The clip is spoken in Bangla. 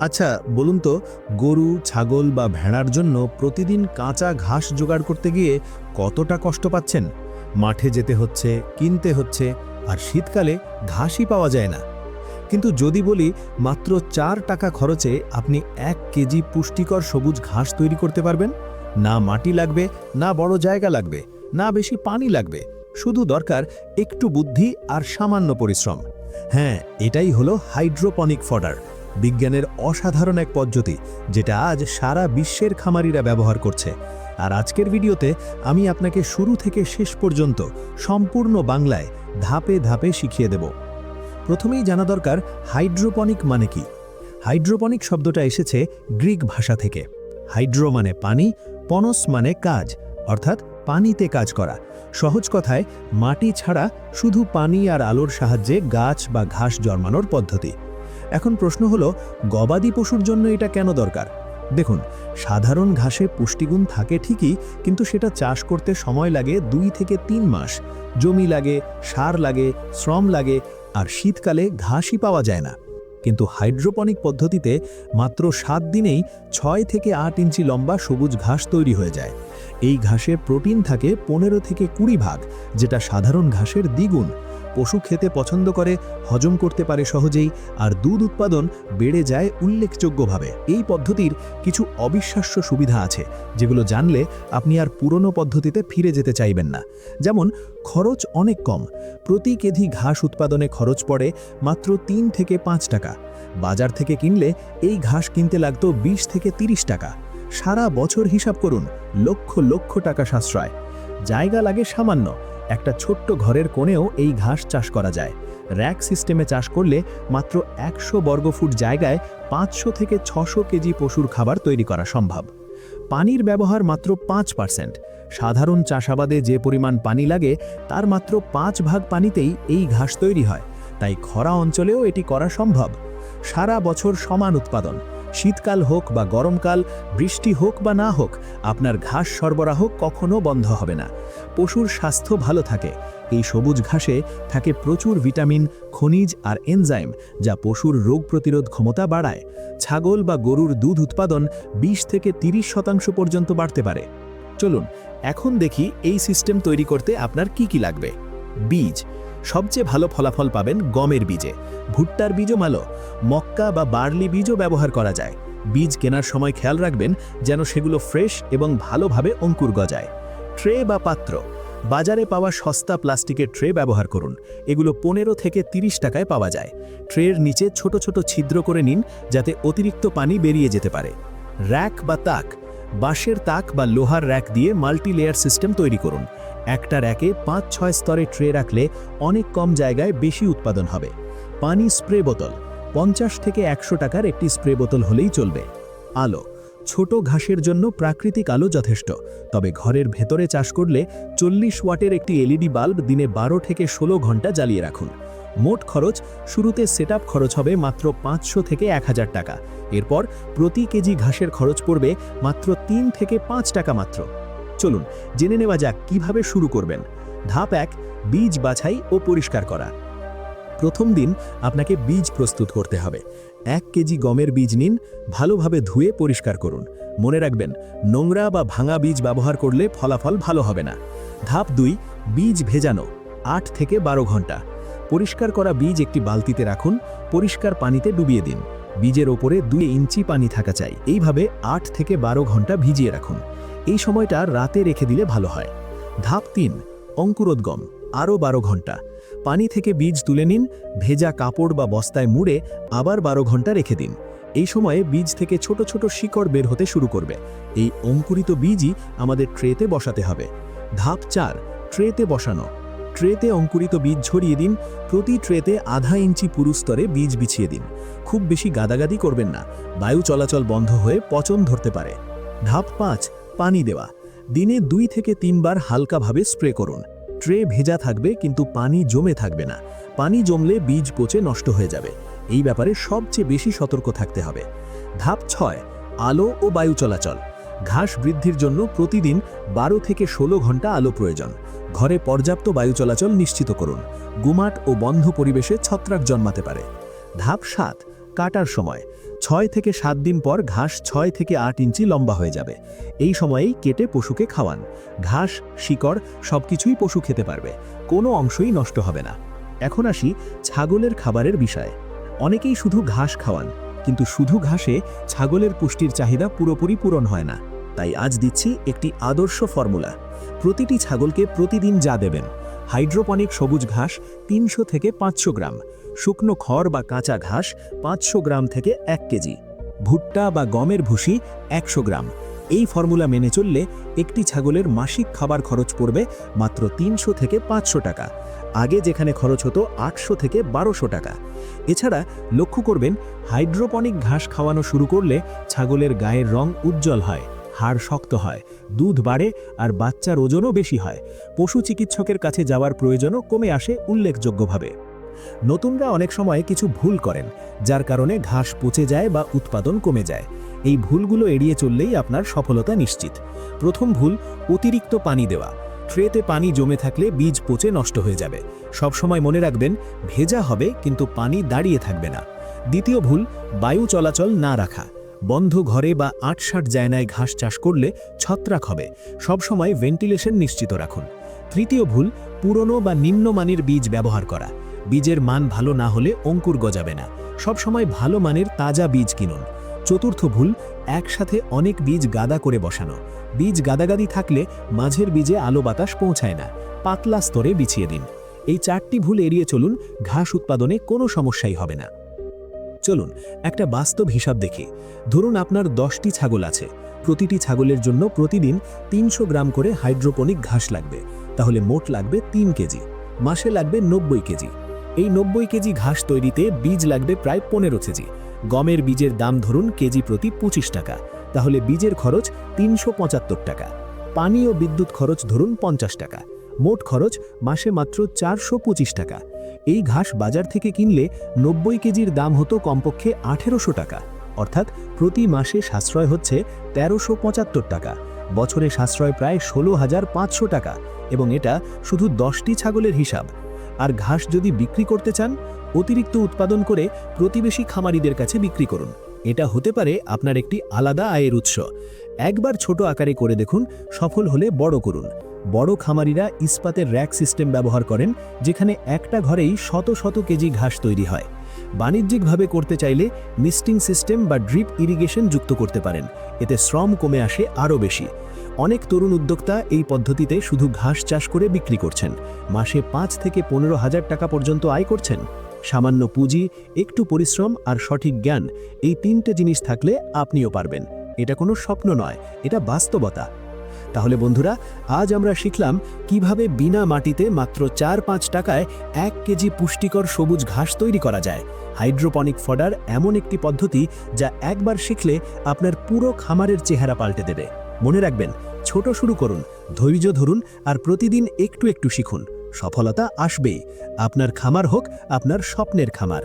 আচ্ছা, বলুন তো, গরু, ছাগল বা ভেড়ার জন্য প্রতিদিন কাঁচা ঘাস জোগাড় করতে গিয়ে কতটা কষ্ট পাচ্ছেন? মাঠে যেতে হচ্ছে, কিনতে হচ্ছে, আর শীতকালে ঘাসই পাওয়া যায় না। কিন্তু যদি বলি মাত্র ৪ টাকা খরচে আপনি ১ কেজি পুষ্টিকর সবুজ ঘাস তৈরি করতে পারবেন, না মাটি লাগবে, না বড় জায়গা লাগবে, না বেশি পানি লাগবে, শুধু দরকার একটু বুদ্ধি আর সামান্য পরিশ্রম। হ্যাঁ, এটাই হলো হাইড্রোপনিক ফডার, বিজ্ঞানের অসাধারণ এক পদ্ধতি, যেটা আজ সারা বিশ্বের খামারিরা ব্যবহার করছে। আর আজকের ভিডিওতে আমি আপনাকে শুরু থেকে শেষ পর্যন্ত সম্পূর্ণ বাংলায় ধাপে ধাপে শিখিয়ে দেব। প্রথমেই জানা দরকার হাইড্রোপনিক মানে কি। হাইড্রোপনিক শব্দটা এসেছে গ্রিক ভাষা থেকে। হাইড্রো মানে পানি, পনস মানে কাজ, অর্থাৎ পানিতে কাজ করা। সহজ কথায় মাটি ছাড়া শুধু পানি আর আলোর সাহায্যে গাছ বা ঘাস জন্মানোর পদ্ধতি। এখন প্রশ্ন হলো, গবাদি পশুর জন্য এটা কেন দরকার? দেখুন, সাধারণ ঘাসে পুষ্টিগুণ থাকে ঠিকই, কিন্তু সেটা চাষ করতে সময় লাগে ২ থেকে ৩ মাস। জমি লাগে, সার লাগে, শ্রম লাগে, আর শীতকালে ঘাসই পাওয়া যায় না। কিন্তু হাইড্রোপনিক পদ্ধতিতে মাত্র ৭ দিনেই ৬ থেকে ৮ ইঞ্চি লম্বা সবুজ ঘাস তৈরি হয়ে যায়। এই ঘাসে প্রোটিন থাকে ১৫ থেকে ২০ ভাগ, যেটা সাধারণ ঘাসের দ্বিগুণ। পশু খেতে পছন্দ করে, হজম করতে পারে সহজেই, আর দুধ উৎপাদন বেড়ে যায় উল্লেখযোগ্যভাবে। এই পদ্ধতির কিছু অবিশ্বাস্য সুবিধা আছে, যেগুলো জানলে আপনি আর পুরনো পদ্ধতিতে ফিরে যেতে চাইবেন না। যেমন, খরচ অনেক কম। প্রতি কেজি ঘাস উৎপাদনে খরচ পড়ে মাত্র ৩ থেকে ৫ টাকা। বাজার থেকে কিনলে এই ঘাস কিনতে লাগতো ২০ থেকে ৩০ টাকা। সারা বছর হিসাব করুন, লক্ষ লক্ষ টাকা সাশ্রয়। জায়গা লাগে সামান্য। একটা ছোট্ট ঘরের কোণেও এই ঘাস চাষ করা যায়। র‍্যাক সিস্টেমে চাষ করলে মাত্র ১০০ বর্গফুট জায়গায় ৫০০ থেকে ৬০০ কেজি পশুর খাবার তৈরি করা সম্ভব। পানির ব্যবহার মাত্র ৫%। সাধারণ চাষাবাদে যে পরিমাণ পানি লাগে তার মাত্র ৫ ভাগ পানিতেই এই ঘাস তৈরি হয়। তাই খরা অঞ্চলেও এটি করা সম্ভব। সারা বছর সমান উৎপাদন। শীতকাল হোক বা গরমকাল, বৃষ্টি হোক বা না হোক, আপনার ঘাস সরবরাহ কখনো বন্ধ হবে না। পশুর স্বাস্থ্য ভালো থাকে। এই সবুজ ঘাসে থাকে প্রচুর ভিটামিন, খনিজ আর এনজাইম, যা পশুর রোগ প্রতিরোধ ক্ষমতা বাড়ায়। ছাগল বা গরুর দুধ উৎপাদন ২০ থেকে ৩০% পর্যন্ত বাড়তে পারে। চলুন এখন দেখি এই সিস্টেম তৈরি করতে আপনার কি কি লাগবে। বীজ। সবচেয়ে ভালো ফলাফল পাবেন গমের বীজে। ভুট্টার বীজও ভালো। মক্কা বা বার্লি বীজও ব্যবহার করা যায়। বীজ কেনার সময় খেয়াল রাখবেন যেন সেগুলো ফ্রেশ এবং ভালোভাবে অঙ্কুর গজায়। ট্রে বা পাত্র। বাজারে পাওয়া সস্তা প্লাস্টিকের ট্রে ব্যবহার করুন। এগুলো ১৫ থেকে ৩০ টাকায় পাওয়া যায়। ট্রের নিচে ছোট ছোট ছিদ্র করে নিন, যাতে অতিরিক্ত পানি বেরিয়ে যেতে পারে। র‍্যাক বা তাক। বাঁশের তাক বা লোহার র‍্যাক দিয়ে মাল্টি লেয়ার সিস্টেম তৈরি করুন। একটা র‍্যাকে ৫-৬ স্তরে ট্রে রাখলে অনেক কম জায়গায় বেশি উৎপাদন হবে। পানি স্প্রে বোতল। ৫০ থেকে ১০০ টাকার একটি স্প্রে বোতল হলেই চলবে। আলো। ছোট ঘাসের জন্য প্রাকৃতিক আলো যথেষ্ট, তবে ঘরের ভেতরে চাষ করলে ৪০ ওয়াটের একটি এলইডি বাল্ব দিনে ১২ থেকে ১৬ ঘন্টা জ্বালিয়ে রাখুন। মোট খরচ, শুরুতে সেটআপ খরচ হবে মাত্র ৫০০ থেকে ১০০০ টাকা। এরপর প্রতি কেজি ঘাসের খরচ পড়বে মাত্র ৩ থেকে ৫ টাকা মাত্র। চলুন জেনে নেওয়া যাক কিভাবে শুরু করবেন। ধাপ ১, বীজ বাছাই ও পরিষ্কার করা। প্রথম দিন আপনাকে বীজ প্রস্তুত করতে হবে। ১ কেজি গমের বীজ নিন, ভালোভাবে ধুয়ে পরিষ্কার করুন। মনে রাখবেন, নোংরা বা ভাঙা বীজ ব্যবহার করলে ফলাফল ভালো হবে না। ধাপ ২, বীজ ভেজানো। ৮ থেকে ১২ ঘন্টা। পরিষ্কার করা বীজ একটি বালতিতে রাখুন, পরিষ্কার পানিতে ডুবিয়ে দিন। বীজের ওপরে ২ ইঞ্চি পানি থাকা চাই। এইভাবে ৮ থেকে ১২ ঘন্টা ভিজিয়ে রাখুন। এই সময়টা রাতে রেখে দিলে ভালো হয়। ধাপ ৩, অঙ্কুরোদ্গম। আরও ১২ ঘন্টা। পানি থেকে বীজ তুলে নিন, ভেজা কাপড় বা বস্তায় মুড়ে আবার ১২ ঘন্টা রেখে দিন। এই সময়ে বীজ থেকে ছোট ছোট শিকড় বের হতে শুরু করবে। এই অঙ্কুরিত বীজই আমাদের ট্রেতে বসাতে হবে। ধাপ ৪, ট্রেতে বসানো। ট্রেতে অঙ্কুরিত বীজ ছড়িয়ে দিন। প্রতি ট্রেতে আধা ইঞ্চি পুরু স্তরে বীজ বিছিয়ে দিন। খুব বেশি গাদাগাদি করবেন না, বায়ু চলাচল বন্ধ হয়ে পচন ধরতে পারে। ধাপ ৫, পানি দেওয়া। দিনে ২ থেকে ৩ বার হালকাভাবে স্প্রে করুন। ট্রে ভেজা থাকবে, কিন্তু পানি জমে থাকবে না। পানি জমলে বীজ পচে নষ্ট হয়ে যাবে। এই ব্যাপারে সবচেয়ে বেশি সতর্ক থাকতে হবে। ধাপ ৬, আলো ও বায়ু চলাচল। ঘাস বৃদ্ধির জন্য প্রতিদিন ১২ থেকে ১৬ ঘন্টা আলো প্রয়োজন। ঘরে পর্যাপ্ত বায়ু চলাচল নিশ্চিত করুন। গুমাট ও বন্ধ পরিবেশে ছত্রাক জন্মাতে পারে। ধাপ ৭, কাটার সময়। 6 থেকে 7 দিন পর ঘাস 6 থেকে 8 ইঞ্চি লম্বা হয়ে যাবে। এই সময়েই কেটে পশুকে খাওয়ান। ঘাস, শিকড় সবকিছুই পশু খেতে পারবে, কোনো অংশই নষ্ট হবে না। এখন আসি ছাগলের খাবারের বিষয়ে। অনেকেই শুধু ঘাস খাওয়ান, কিন্তু শুধু ঘাসে ছাগলের পুষ্টির চাহিদা পুরোপুরি পূরণ হয় না। তাই আজ দিচ্ছি একটি আদর্শ ফর্মুলা। প্রতিটি ছাগলকে প্রতিদিন যা দেবেন: হাইড্রোপনিক সবুজ ঘাস 300 থেকে 500 গ্রাম, শুকনো খড় বা কাঁচা ঘাস 500 গ্রাম থেকে 1 কেজি, ভুট্টা বা গমের ভুসি 100 গ্রাম। এই ফর্মুলা মেনে চললে একটি ছাগলের মাসিক খাবার খরচ পড়বে মাত্র 300 থেকে 500 টাকা। আগে যেখানে খরচ হতো 800 থেকে 1200 টাকা। এছাড়া লক্ষ্য করবেন, হাইড্রোপনিক ঘাস খাওয়ানো শুরু করলে ছাগলের গায়ের রং উজ্জ্বল হয়, হাড় শক্ত হয়, দুধ বাড়ে আর বাচ্চার ওজনও বেশি হয়। পশু চিকিৎসকের কাছে যাওয়ার প্রয়োজনও কমে আসে উল্লেখযোগ্যভাবে। নতুনরা অনেক সময় কিছু ভুল করেন, যার কারণে ঘাস পচে যায় বা উৎপাদন কমে যায়। এই ভুলগুলো এড়িয়ে চললেই আপনার সফলতা নিশ্চিত। প্রথম ভুল, অতিরিক্ত পানি দেওয়া। ট্রেতে পানি জমে থাকলে বীজ পচে নষ্ট হয়ে যাবে। সবসময় মনে রাখবেন, ভেজা হবে কিন্তু পানি দাঁড়িয়ে থাকবে না। দ্বিতীয় ভুল, বায়ু চলাচল না রাখা। বন্ধ ঘরে বা আটসাট জায়গায় ঘাস চাষ করলে ছত্রাক হবে। সবসময় ভেন্টিলেশন নিশ্চিত রাখুন। তৃতীয় ভুল, পুরনো বা নিম্নমানের বীজ ব্যবহার করা। বীজের মান ভালো না হলে অঙ্কুর গজাবে না। সবসময় ভালো মানের তাজা বীজ কিনুন। চতুর্থ ভুল, একসাথে অনেক বীজ গাদা করে বসানো। বীজ গাদাগাদি থাকলে মাঝের বীজে আলো বাতাস পৌঁছায় না। পাতলা স্তরে বিছিয়ে দিন। এই 4টি ভুল এড়িয়ে চলুন, ঘাস উৎপাদনে কোনো সমস্যাই হবে না। চলুন একটা বাস্তব হিসাব দেখি। ধরুন আপনার 10টি ছাগল আছে। প্রতিটি ছাগলের জন্য প্রতিদিন 300 গ্রাম করে হাইড্রোপনিক ঘাস লাগবে। তাহলে মোট লাগবে 3 কেজি। মাসে লাগবে 90 কেজি। এই 90 কেজি ঘাস তৈরিতে বীজ লাগবে প্রায় 15 কেজি। গমের বীজের দাম ধরুন কেজি প্রতি 25 টাকা। তাহলে বীজের খরচ 375 টাকা। পানি ও বিদ্যুৎ খরচ ধরুন 50 টাকা। মোট খরচ মাসে মাত্র 425 টাকা। এই ঘাস বাজার থেকে কিনলে 90 কেজির দাম হতো কমপক্ষে 1800 টাকা। অর্থাৎ প্রতি মাসে সাশ্রয় হচ্ছে 1375 টাকা। বছরে সাশ্রয় প্রায় 16,500 টাকা। এবং এটা শুধু 10টি ছাগলের হিসাব। আর ঘাস যদি বিক্রি করতে চান, অতিরিক্ত উৎপাদন করে প্রতিবেশী খামারিদের কাছে বিক্রি করুন। এটা হতে পারে আপনার একটি আলাদা আয়ের উৎস। একবার ছোট আকারে করে দেখুন, সফল হলে বড় করুন। বড় খামারিরা ইস্পাতের র‍্যাক সিস্টেম ব্যবহার করেন, যেখানে একটা ঘরেই শত শত কেজি ঘাস তৈরি হয়। বাণিজ্যিকভাবে করতে চাইলে মিস্টিং সিস্টেম বা ড্রিপ ইরিগেশন যুক্ত করতে পারেন। এতে শ্রম কমে আসে আরও বেশি। অনেক তরুণ উদ্যোক্তা এই পদ্ধতিতে শুধু ঘাস চাষ করে বিক্রি করছেন। মাসে 5 থেকে 15,000 টাকা পর্যন্ত আয় করছেন। সামান্য পুঁজি, একটু পরিশ্রম আর সঠিক জ্ঞান, এই 3টে জিনিস থাকলে আপনিও পারবেন। এটা কোনো স্বপ্ন নয়, এটা বাস্তবতা। তাহলে বন্ধুরা, আজ আমরা শিখলাম কিভাবে বিনা মাটিতে মাত্র 4-5 টাকায় 1 কেজি পুষ্টিকর সবুজ ঘাস তৈরি করা যায়। হাইড্রোপনিক ফডার এমন একটি পদ্ধতি যা একবার শিখলে আপনার পুরো খামারের চেহারা পাল্টে দেবে। মনে রাখবেন, ছোট শুরু করুন, ধৈর্য ধরুন আর প্রতিদিন একটু একটু শিখুন। সফলতা আসবেই। আপনার খামার হোক আপনার স্বপ্নের খামার।